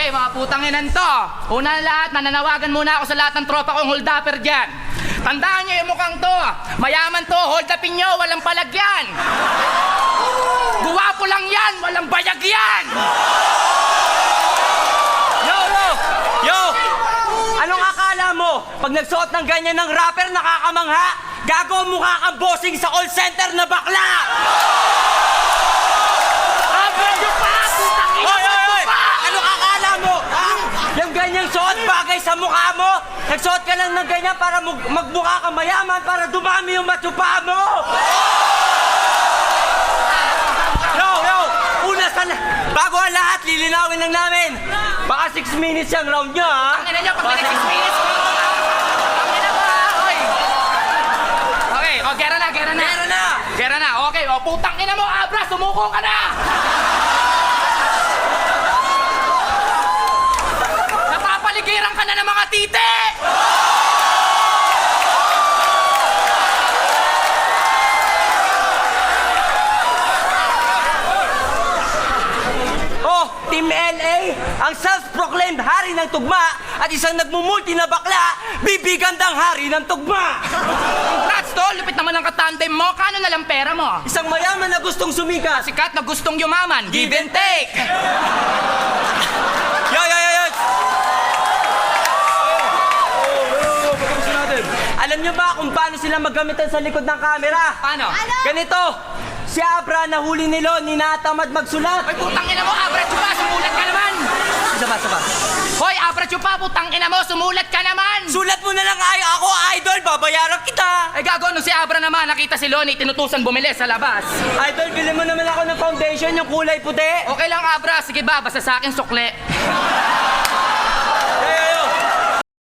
Okay, mga putang inan to. Una na lahat, nananawagan muna ako sa lahat ng tropa kong hold-upper dyan. Tandaan nyo yung mukhang to. Mayaman to, hold-upin nyo, walang palagyan. Guwapo lang yan, walang bayag yan. Yo! Anong akala mo? Pag nagsuot ng ganyan ng rapper, nakakamangha? Gago, mukha kang bossing sa call center na bakla! Anong akala mo? Yung ganyang suot bagay sa mukha mo? Nagsuot ka lang ng ganyan para magmukha kang mayaman para dumami yung matsupa mo! Una sana, bago ang lahat, lilinawin lang namin. Baka 6 minutes yung round nyo, ha? Ang ina nyo, pag 6 minutes ko. Ang ina mo, oy. Okay, o, gera na. Gera na, okay. O, putang ina mo, Abra, sumuko ka na. Napapaligiran ka na ng mga titi. Team LA, ang self-proclaimed hari ng tugma at isang nagmumulti na bakla, bibigandang hari ng tugma. Congrats, tol. Lupit naman ang katandem mo. Kano na lang pera mo? Isang mayaman na gustong sumikat. Sikat na gustong yumaman. Give and take. Yo! Alam niyo ba kung paano sila maggamitan sa likod ng camera? Paano? Ganito, si Abra nahuli ni Lon, ninatamad magsulat. Hoy, putang ina mo, Abra Chupa, sumulat ka naman! Saba. Hoy, Abra Chupa, putang ina mo, sumulat ka naman! Sulat mo na lang ako, idol, babayaran kita. Ay gago, nung si Abra naman, nakita si Loni, tinutusan bumili sa labas. Idol, bilhin mo naman ako ng foundation, yung kulay puti. Okay lang, Abra, sige ba, basta sa akin sukle.